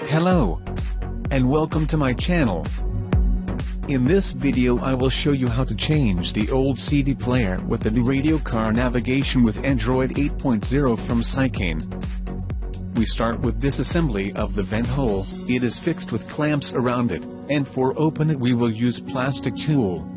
Hello, and welcome to my channel. In this video I will show you how to change the old CD player with the new radio car navigation with Android 8.0 from Seicane. We start with disassembly of the vent hole. It is fixed with clamps around it, and for open it we will use plastic tool.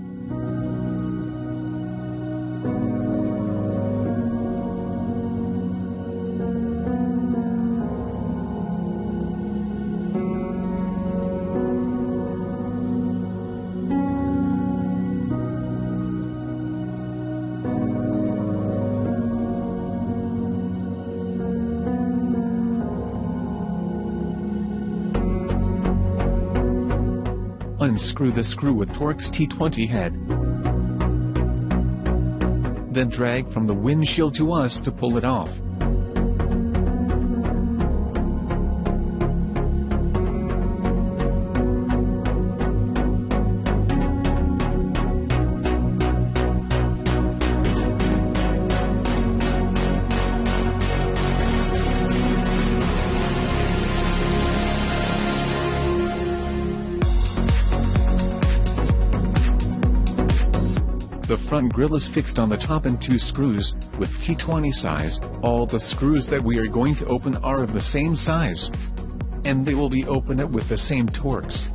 Unscrew the screw with Torx T20 head. Then drag from the windshield to us to pull it off. The front grille is fixed on the top and 2 screws, with T20 size. All the screws that we are going to open are of the same size, and they will be opened with the same torx.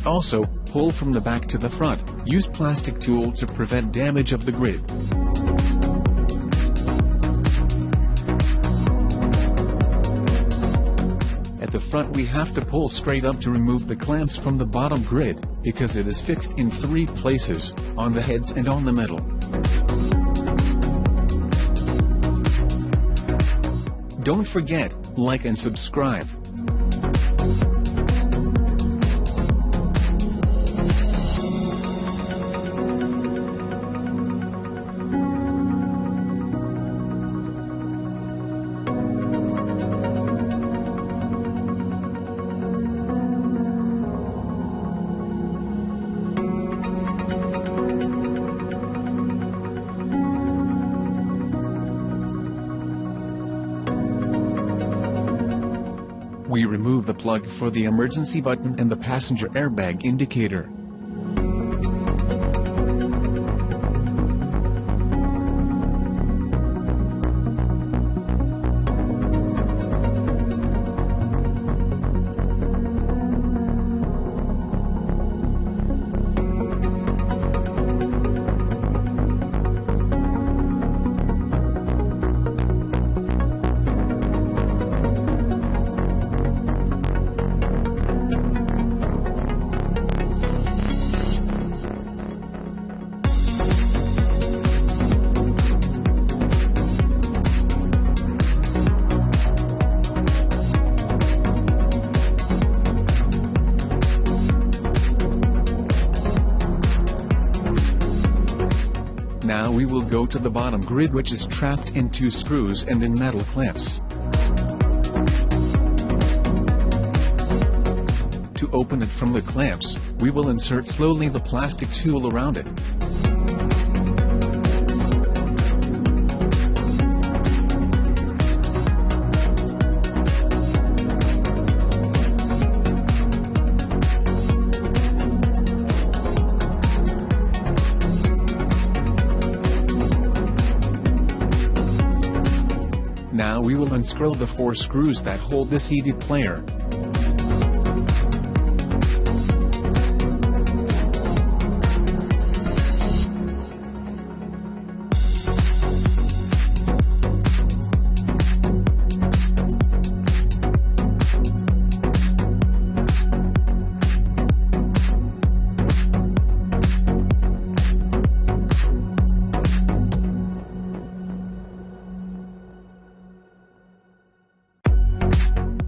Also, pull from the back to the front. Use plastic tool to prevent damage of the grid. At the front we have to pull straight up to remove the clamps from the bottom grid, because it is fixed in 3 places, on the heads and on the middle. Don't forget, like and subscribe. We remove the plug for the emergency button and the passenger airbag indicator. Now we will go to the bottom grid, which is trapped in 2 screws and in metal clamps. To open it from the clamps, we will insert slowly the plastic tool around it. Now we will unscrew the 4 screws that hold the CD player.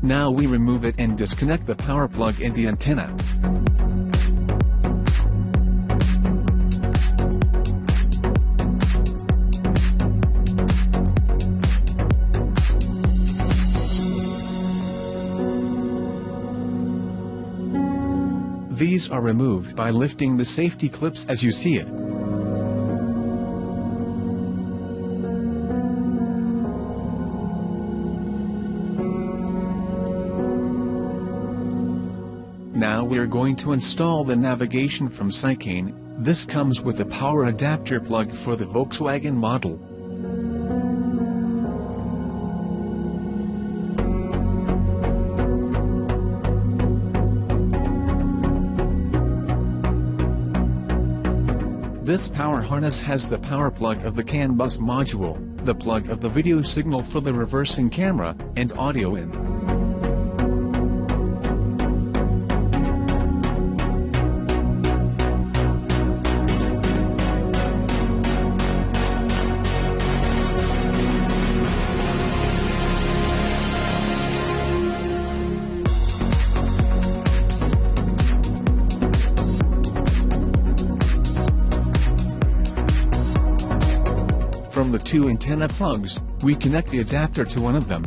Now we remove it and disconnect the power plug and the antenna. These are removed by lifting the safety clips as you see it. Now we are going to install the navigation from Seicane. This comes with a power adapter plug for the Volkswagen model. This power harness has the power plug of the CAN bus module, the plug of the video signal for the reversing camera, and audio in. From the two antenna plugs, we connect the adapter to one of them.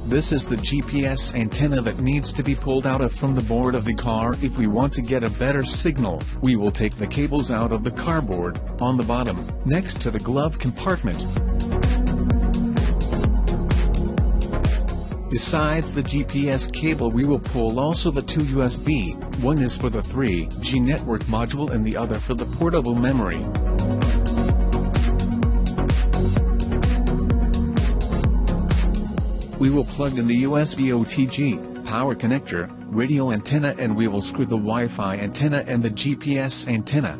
This is the GPS antenna that needs to be pulled out from the board of the car. If we want to get a better signal, we will take the cables out of the cardboard, on the bottom, next to the glove compartment. Besides the GPS cable, we will pull also the two USB, one is for the 3G network module and the other for the portable memory. We will plug in the USB OTG, power connector, radio antenna, and we will screw the Wi-Fi antenna and the GPS antenna.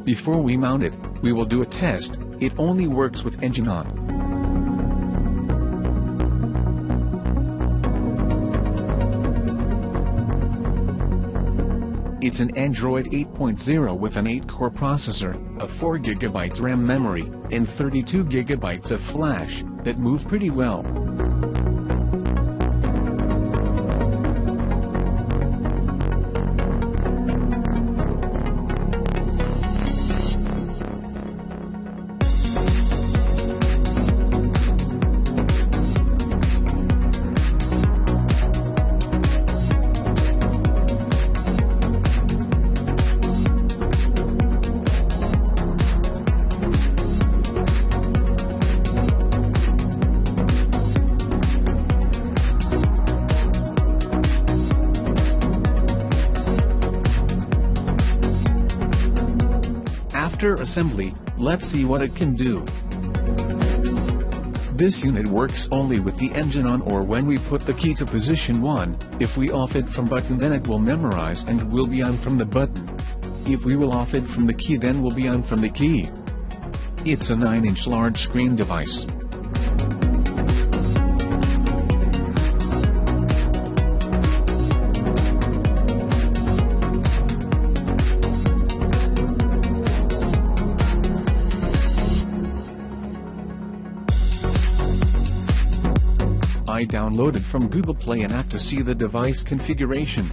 Before we mount it, we will do a test. It only works with engine on. It's an Android 8.0 with an 8-core processor, a 4 GB RAM memory, and 32 GB of flash, that move pretty well. After assembly, let's see what it can do. This unit works only with the engine on or when we put the key to position 1, if we off it from button then it will memorize and will be on from the button. If we will off it from the key then will be on from the key. It's a 9-inch large screen device. I downloaded from Google Play an app to see the device configuration.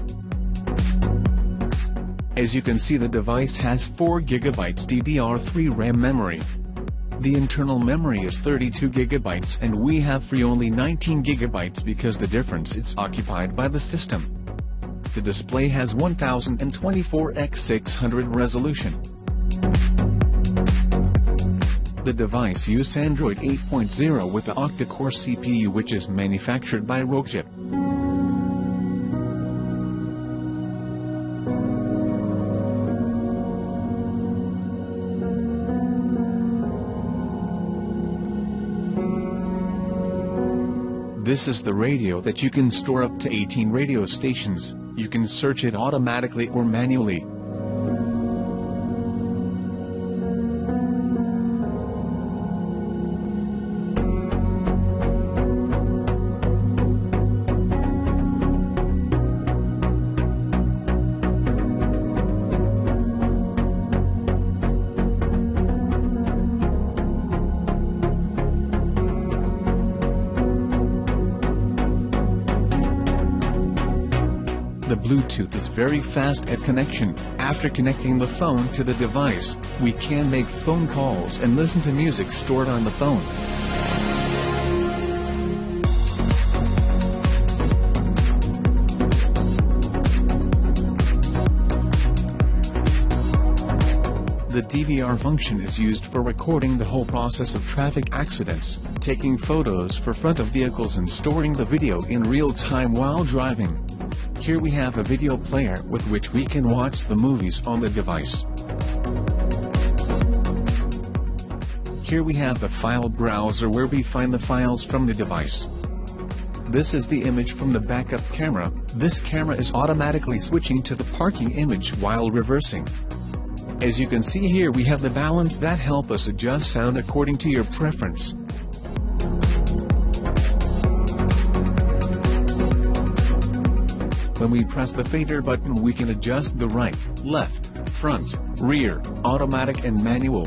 As you can see, the device has 4 GB DDR3 RAM memory. The internal memory is 32 GB and we have free only 19 GB because the difference is occupied by the system. The display has 1024x600 resolution. The device uses Android 8.0 with the octa-core CPU which is manufactured by Rooomster. This is the radio that you can store up to 18 radio stations. You can search it automatically or manually. Bluetooth is very fast at connection. After connecting the phone to the device, we can make phone calls and listen to music stored on the phone. The DVR function is used for recording the whole process of traffic accidents, taking photos for front of vehicles and storing the video in real time while driving. Here we have a video player with which we can watch the movies on the device. Here we have the file browser where we find the files from the device. This is the image from the backup camera. This camera is automatically switching to the parking image while reversing. As you can see here, we have the balance that help us adjust sound according to your preference. When we press the fader button, we can adjust the right, left, front, rear, automatic and manual.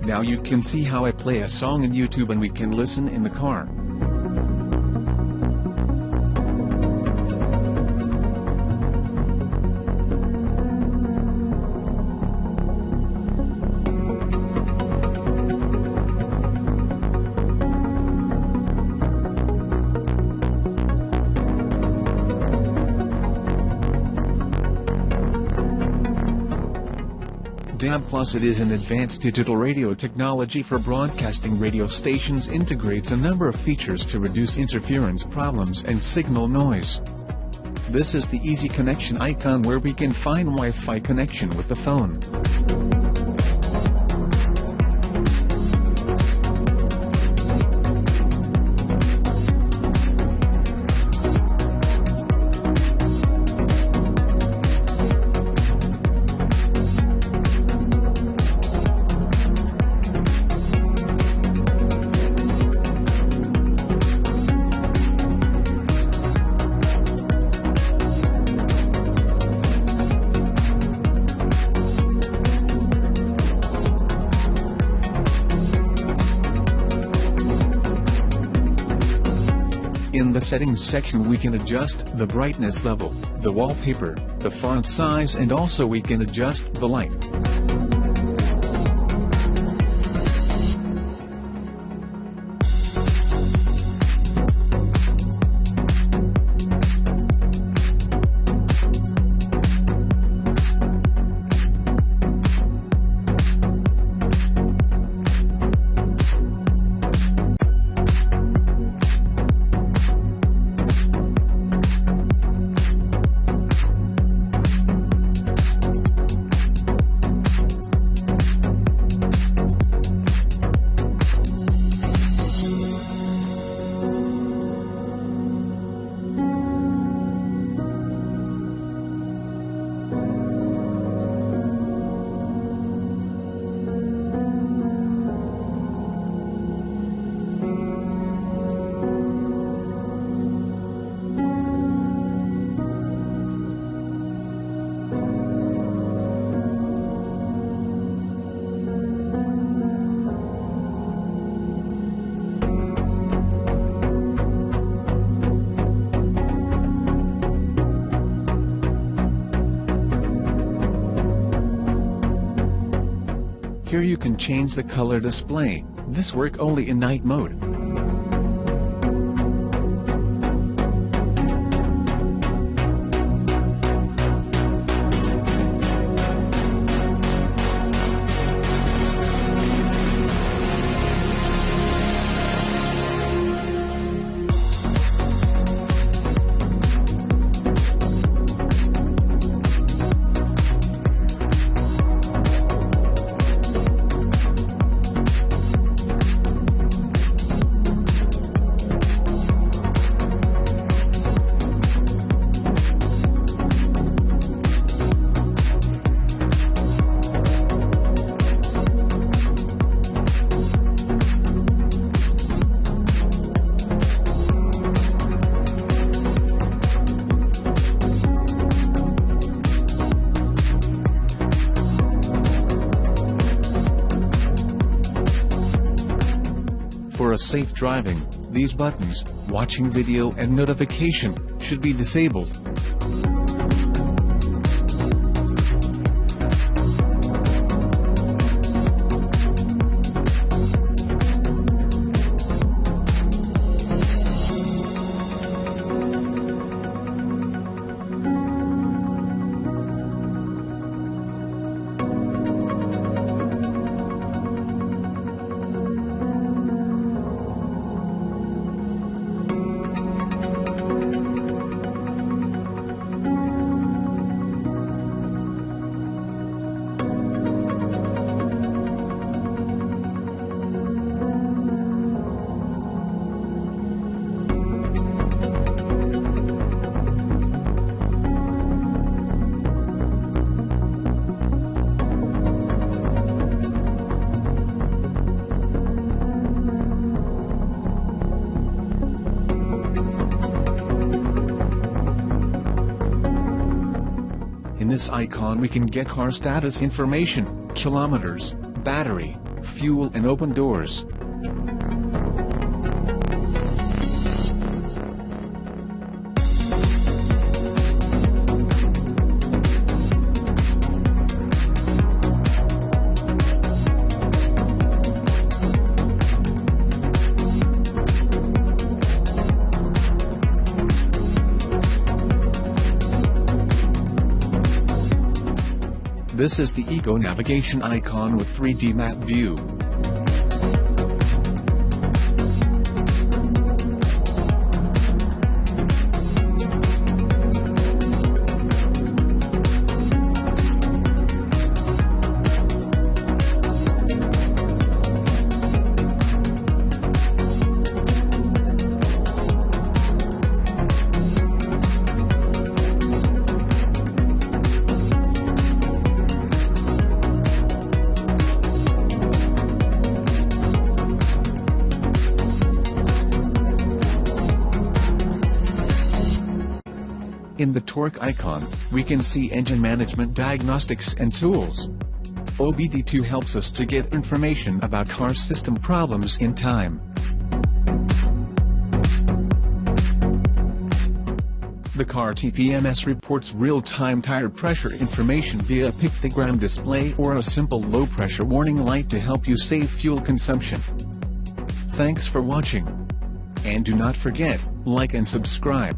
Now you can see how I play a song in YouTube and we can listen in the car. DAB Plus, it is an advanced digital radio technology for broadcasting. Radio stations, integrates a number of features to reduce interference problems and signal noise. This is the easy connection icon where we can find Wi-Fi connection with the phone. In the settings section we can adjust the brightness level, the wallpaper, the font size, and also we can adjust the light. Here you can change the color display. This work only in night mode. safe driving, these buttons, watching video and notification, should be disabled. In this icon we can get car status information, kilometers, battery, fuel and open doors. This is the Eco Navigation icon with 3D map view. In the torque icon, we can see engine management diagnostics and tools. OBD2 helps us to get information about car system problems in time. The car TPMS reports real-time tire pressure information via a pictogram display or a simple low-pressure warning light to help you save fuel consumption. Thanks for watching. And do not forget, like and subscribe.